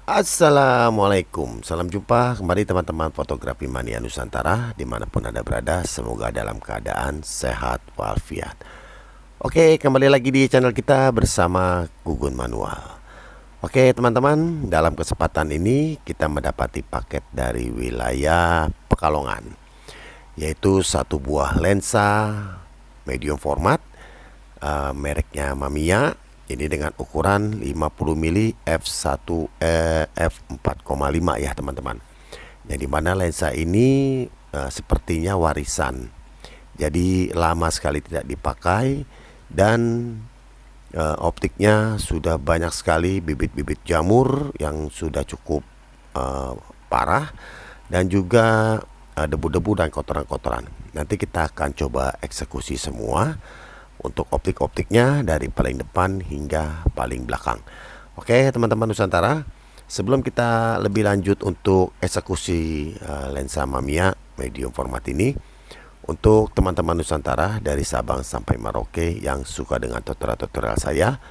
Assalamualaikum, salam jumpa kembali teman-teman fotografi mania Nusantara dimanapun anda berada. Semoga dalam keadaan sehat walafiat. Oke, kembali lagi di channel kita bersama Gugun Manual. Oke teman-teman, dalam kesempatan ini kita mendapati paket dari wilayah Pekalongan, yaitu satu buah lensa medium format, mereknya Mamiya. Ini dengan ukuran 50 mili f1 f4,5 ya teman-teman. Yang dimana lensa ini sepertinya warisan. Jadi lama sekali tidak dipakai dan optiknya sudah banyak sekali bibit-bibit jamur yang sudah cukup parah, dan juga debu-debu dan kotoran-kotoran. Nanti kita akan coba eksekusi semua untuk optik-optiknya dari paling depan hingga paling belakang. Oke teman-teman Nusantara, sebelum kita lebih lanjut untuk eksekusi lensa Mamiya medium format ini, untuk teman-teman Nusantara dari Sabang sampai Merauke yang suka dengan tutorial-tutorial saya,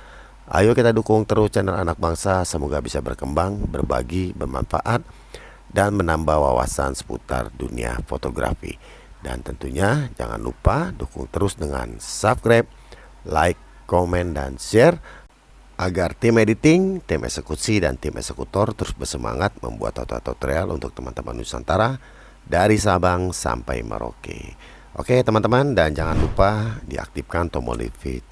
ayo kita dukung terus channel anak bangsa. Semoga bisa berkembang, berbagi, bermanfaat, dan menambah wawasan seputar dunia fotografi. Dan tentunya jangan lupa dukung terus dengan subscribe, like, komen, dan share agar tim editing, tim eksekusi, dan tim eksekutor terus bersemangat membuat tutorial untuk teman-teman Nusantara dari Sabang sampai Merauke. Oke teman-teman, dan jangan lupa diaktifkan tombol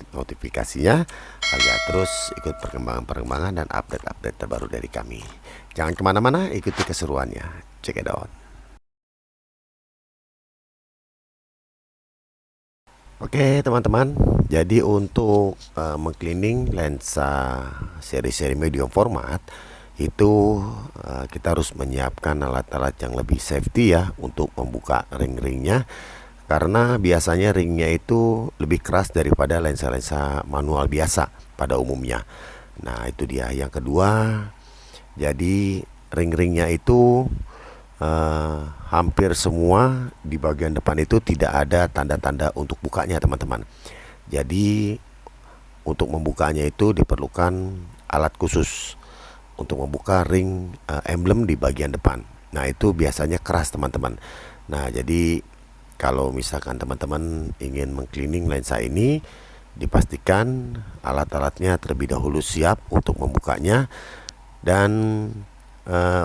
notifikasinya agar terus ikut perkembangan-perkembangan dan update-update terbaru dari kami. Jangan kemana-mana, ikuti keseruannya. Check it out. Oke teman-teman, jadi untuk mengcleaning lensa seri-seri medium format itu kita harus menyiapkan alat-alat yang lebih safety ya untuk membuka ring-ringnya, karena biasanya ringnya itu lebih keras daripada lensa-lensa manual biasa pada umumnya. Nah itu dia yang kedua, jadi ring-ringnya itu hampir semua di bagian depan itu tidak ada tanda-tanda untuk bukanya teman-teman. Jadi untuk membukanya itu diperlukan alat khusus untuk membuka ring emblem di bagian depan. Nah itu biasanya keras teman-teman. Nah jadi kalau misalkan teman-teman ingin mengcleaning lensa ini, dipastikan alat-alatnya terlebih dahulu siap untuk membukanya. Dan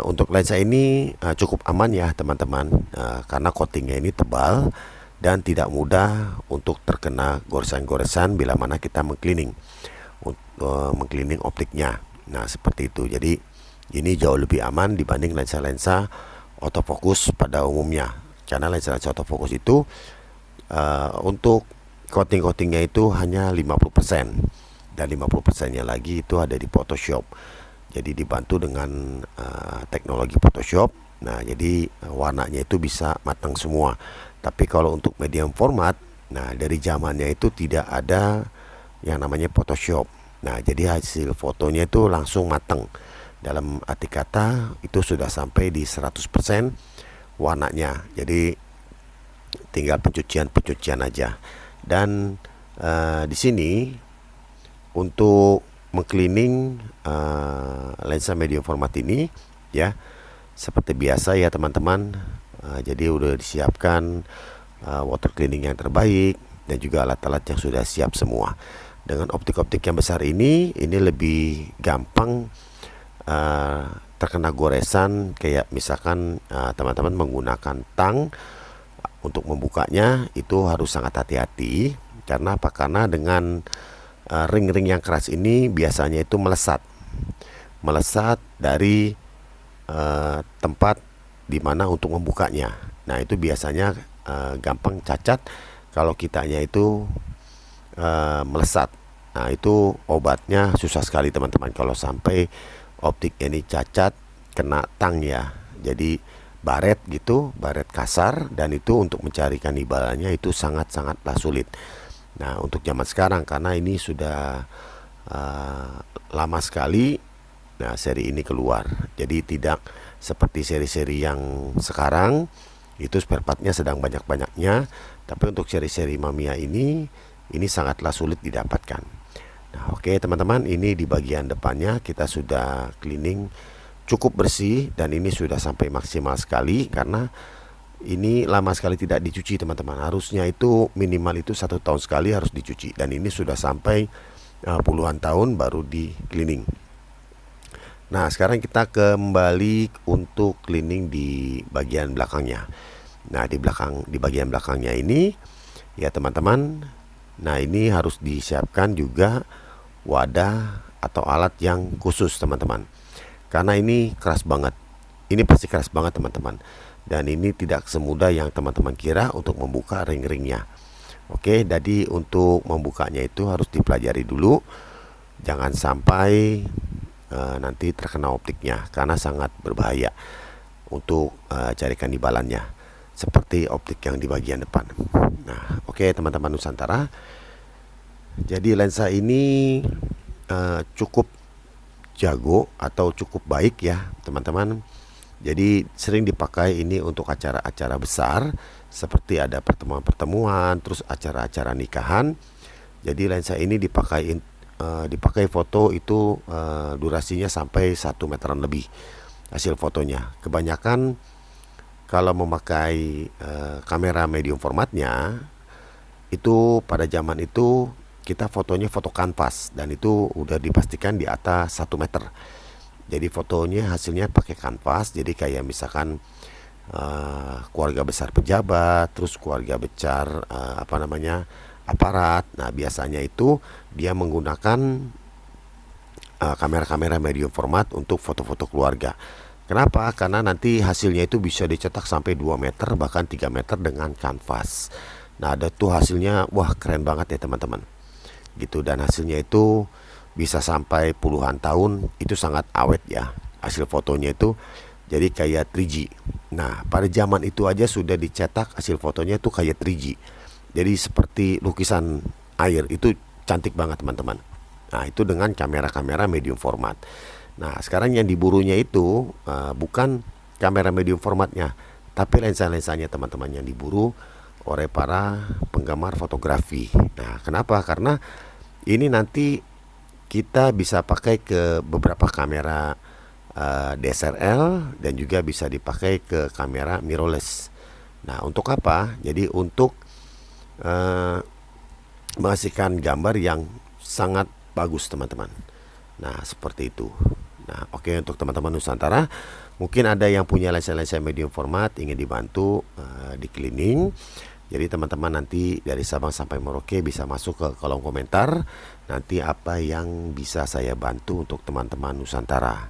untuk lensa ini cukup aman ya teman-teman, karena coatingnya ini tebal dan tidak mudah untuk terkena goresan-goresan bila mana kita mengcleaning optiknya. Nah seperti itu. Jadi ini jauh lebih aman dibanding lensa-lensa autofocus pada umumnya, karena lensa-lensa autofocus itu untuk coating-coatingnya itu hanya 50%, dan 50%-nya lagi itu ada di Photoshop. Jadi dibantu dengan teknologi Photoshop. Nah jadi warnanya itu bisa matang semua. Tapi kalau untuk medium format, nah dari zamannya itu tidak ada yang namanya Photoshop. Nah jadi hasil fotonya itu langsung matang. Dalam arti kata itu sudah sampai di 100% warnanya. Jadi tinggal pencucian aja. Dan di sini untuk mengcleaning lensa medium format ini ya, seperti biasa ya teman-teman. Jadi udah disiapkan water cleaning yang terbaik dan juga alat-alat yang sudah siap semua. Dengan optik-optik yang besar ini lebih gampang terkena goresan. Kayak misalkan teman-teman menggunakan tang untuk membukanya, itu harus sangat hati-hati. Karena apa? Karena dengan ring-ring yang keras ini biasanya itu melesat dari tempat dimana untuk membukanya. Nah itu biasanya gampang cacat kalau kitanya itu melesat. Nah itu obatnya susah sekali teman-teman kalau sampai optiknya ini cacat kena tang ya. Jadi baret gitu, baret kasar, dan itu untuk mencarikan imbalannya itu sangat-sangatlah sulit. Nah untuk zaman sekarang, karena ini sudah lama sekali seri ini keluar, jadi tidak seperti seri-seri yang sekarang itu spare partnya sedang banyak-banyaknya. Tapi untuk seri-seri Mamiya ini sangatlah sulit didapatkan. Nah oke teman-teman, ini di bagian depannya kita sudah cleaning cukup bersih dan ini sudah sampai maksimal sekali karena ini lama sekali tidak dicuci teman-teman. Harusnya itu minimal itu 1 tahun sekali harus dicuci, dan ini sudah sampai puluhan tahun baru di cleaning. Nah sekarang kita kembali untuk cleaning di bagian belakangnya. Nah di bagian belakangnya ini ya teman-teman, nah ini harus disiapkan juga wadah atau alat yang khusus teman-teman, karena ini keras banget. Ini pasti keras banget teman-teman, dan ini tidak semudah yang teman-teman kira untuk membuka ring-ringnya. Oke, jadi untuk membukanya itu harus dipelajari dulu, jangan sampai nanti terkena optiknya, karena sangat berbahaya untuk carikan imbalannya seperti optik yang di bagian depan. Nah oke teman-teman Nusantara, jadi lensa ini cukup jago atau cukup baik ya teman-teman. Jadi sering dipakai ini untuk acara-acara besar seperti ada pertemuan-pertemuan, terus acara-acara nikahan. Jadi lensa ini dipakai foto itu durasinya sampai 1 meteran lebih hasil fotonya. Kebanyakan kalau memakai kamera medium formatnya itu pada zaman itu kita fotonya foto kanvas, dan itu udah dipastikan di atas 1 meter. Jadi fotonya hasilnya pakai kanvas, jadi kayak misalkan keluarga besar pejabat, terus keluarga besar aparat. Nah biasanya itu dia menggunakan kamera-kamera medium format untuk foto-foto keluarga. Kenapa? Karena nanti hasilnya itu bisa dicetak sampai 2 meter bahkan 3 meter dengan kanvas. Nah ada tuh hasilnya, wah keren banget ya teman-teman gitu, dan hasilnya itu bisa sampai puluhan tahun, itu sangat awet ya hasil fotonya itu, jadi kayak 3G. Nah pada zaman itu aja sudah dicetak hasil fotonya itu kayak 3G, jadi seperti lukisan air, itu cantik banget teman-teman. Nah itu dengan kamera-kamera medium format. Nah sekarang yang diburunya itu bukan kamera medium formatnya, tapi lensa-lensanya teman-teman yang diburu oleh para penggemar fotografi. Nah kenapa? Karena ini nanti kita bisa pakai ke beberapa kamera DSLR dan juga bisa dipakai ke kamera mirrorless. Nah untuk apa? Jadi untuk menghasilkan gambar yang sangat bagus teman-teman. Nah seperti itu. Nah oke, untuk teman-teman Nusantara, mungkin ada yang punya lensa-lensa medium format ingin dibantu di cleaning. Jadi teman-teman nanti dari Sabang sampai Merauke bisa masuk ke kolom komentar nanti apa yang bisa saya bantu untuk teman-teman Nusantara.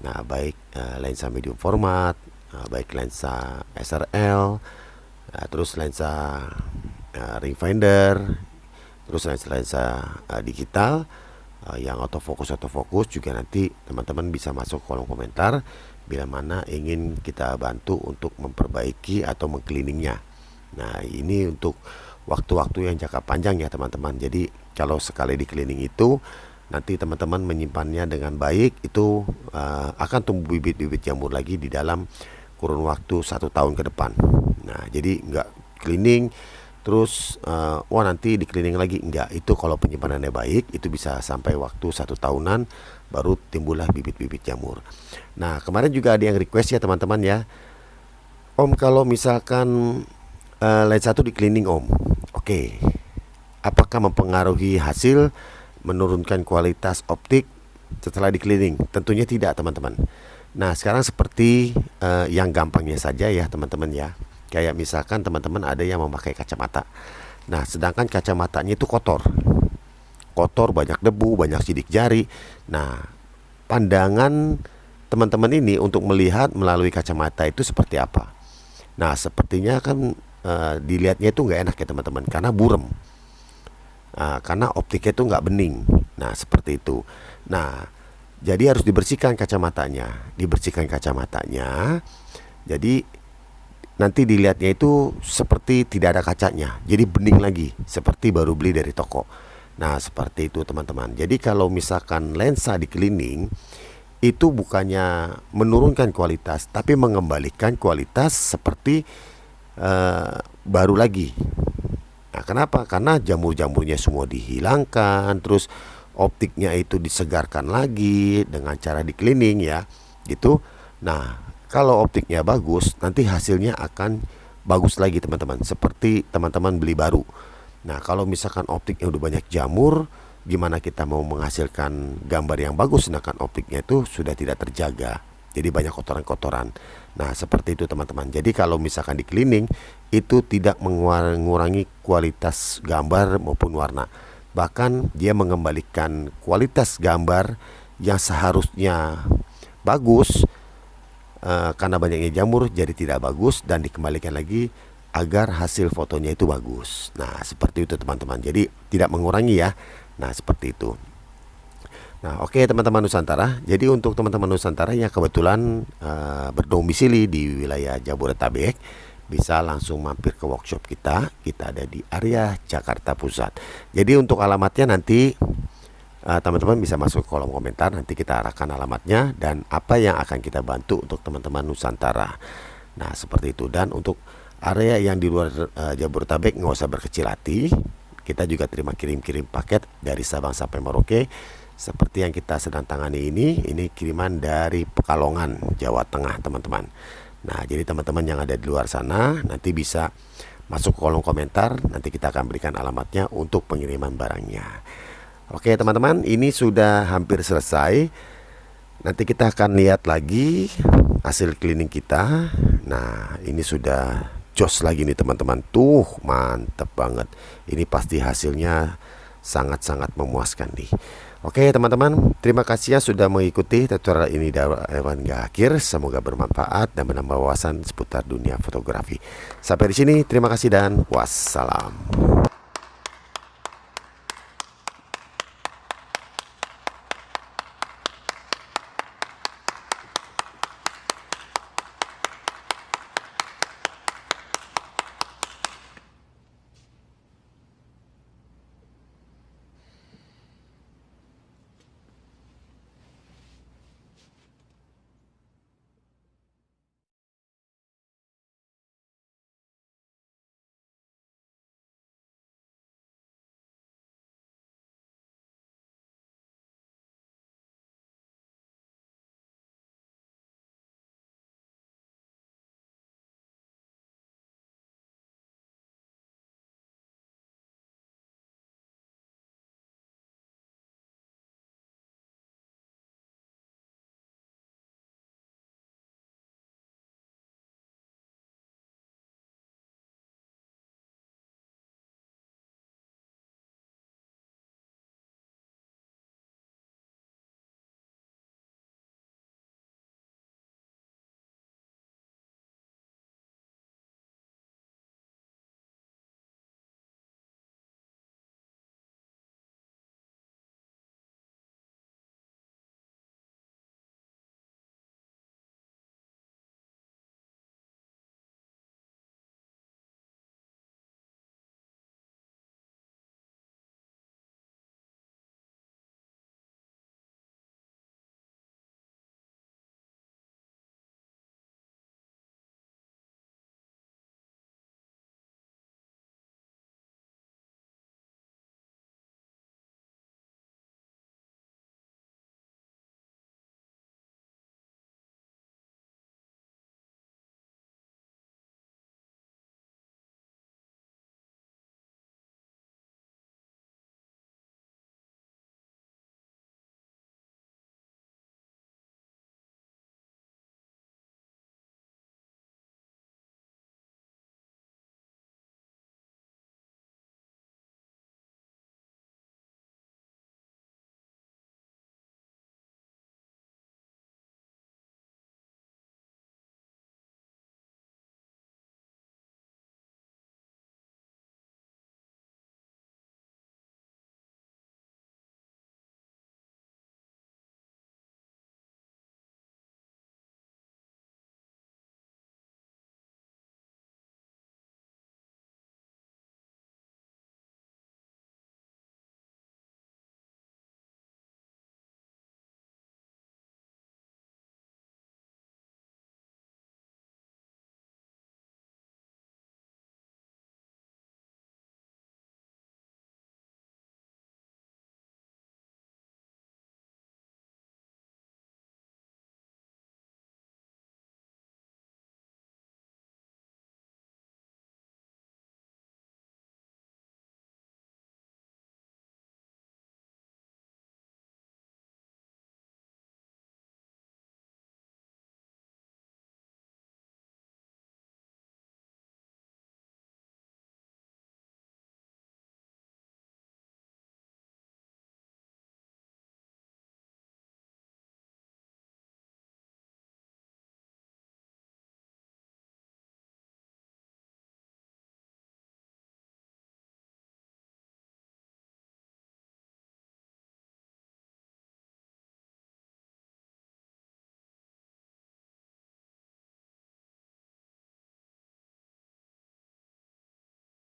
Nah baik lensa medium format, baik lensa SRL, terus lensa ring finder, terus lensa-lensa digital yang autofocus juga, nanti teman-teman bisa masuk kolom komentar bila mana ingin kita bantu untuk memperbaiki atau mengcleaningnya. Nah ini untuk waktu-waktu yang jangka panjang ya teman-teman. Jadi kalau sekali di cleaning itu nanti teman-teman menyimpannya dengan baik, itu akan tumbuh bibit-bibit jamur lagi di dalam kurun waktu 1 tahun ke depan. Nah jadi nggak cleaning terus wah nanti di cleaning lagi, enggak. Itu kalau penyimpanannya baik itu bisa sampai waktu 1 tahunan baru timbullah bibit-bibit jamur. Nah kemarin juga ada yang request ya teman-teman ya, Om kalau misalkan lensa itu di cleaning Om, oke, apakah mempengaruhi hasil, menurunkan kualitas optik setelah di cleaning? Tentunya tidak teman-teman. Nah sekarang seperti yang gampangnya saja ya teman-teman ya. Kayak misalkan teman-teman ada yang memakai kacamata. Nah sedangkan kacamatanya itu kotor, banyak debu, banyak sidik jari. Nah pandangan teman-teman ini untuk melihat melalui kacamata itu seperti apa? Nah sepertinya kan dilihatnya itu nggak enak ya teman-teman, karena burem, karena optiknya itu nggak bening. Nah seperti itu. Nah jadi harus dibersihkan kacamatanya, jadi nanti dilihatnya itu seperti tidak ada kacanya, jadi bening lagi seperti baru beli dari toko. Nah seperti itu teman-teman. Jadi kalau misalkan lensa di cleaning itu bukannya menurunkan kualitas, tapi mengembalikan kualitas seperti baru lagi. Nah kenapa? Karena jamur-jamurnya semua dihilangkan, terus optiknya itu disegarkan lagi dengan cara di cleaning ya. gitu. Nah, kalau optiknya bagus, nanti hasilnya akan bagus lagi teman-teman, seperti teman-teman beli baru. Nah, kalau misalkan optiknya udah banyak jamur, gimana kita mau menghasilkan gambar yang bagus sedangkan optiknya itu sudah tidak terjaga, jadi banyak kotoran-kotoran. Nah, seperti itu teman-teman. Jadi kalau misalkan di cleaning itu tidak mengurangi kualitas gambar maupun warna, bahkan dia mengembalikan kualitas gambar yang seharusnya bagus, karena banyaknya jamur jadi tidak bagus, dan dikembalikan lagi agar hasil fotonya itu bagus. Nah, seperti itu teman-teman. Jadi tidak mengurangi ya. Nah, seperti itu. Nah, oke teman-teman Nusantara. Jadi untuk teman-teman Nusantara yang kebetulan berdomisili di wilayah Jabodetabek, bisa langsung mampir ke workshop kita. Kita ada di area Jakarta Pusat. Jadi untuk alamatnya nanti teman-teman bisa masuk ke kolom komentar. Nanti kita arahkan alamatnya dan apa yang akan kita bantu untuk teman-teman Nusantara. Nah, seperti itu. Dan untuk area yang di luar Jabodetabek nggak usah berkecil hati. Kita juga terima kirim-kirim paket dari Sabang sampai Merauke. Seperti yang kita sedang tangani ini kiriman dari Pekalongan, Jawa Tengah teman-teman. Nah, jadi teman-teman yang ada di luar sana nanti bisa masuk ke kolom komentar. Nanti kita akan berikan alamatnya untuk pengiriman barangnya. Oke teman-teman, ini sudah hampir selesai. Nanti kita akan lihat lagi hasil cleaning kita. Nah, ini sudah jos lagi nih teman-teman. Tuh, mantep banget. Ini pasti hasilnya sangat-sangat memuaskan nih. Oke teman-teman, terima kasih ya sudah mengikuti tutorial ini dari Evan hingga akhir. Semoga bermanfaat dan menambah wawasan seputar dunia fotografi. Sampai di sini, terima kasih dan wassalam.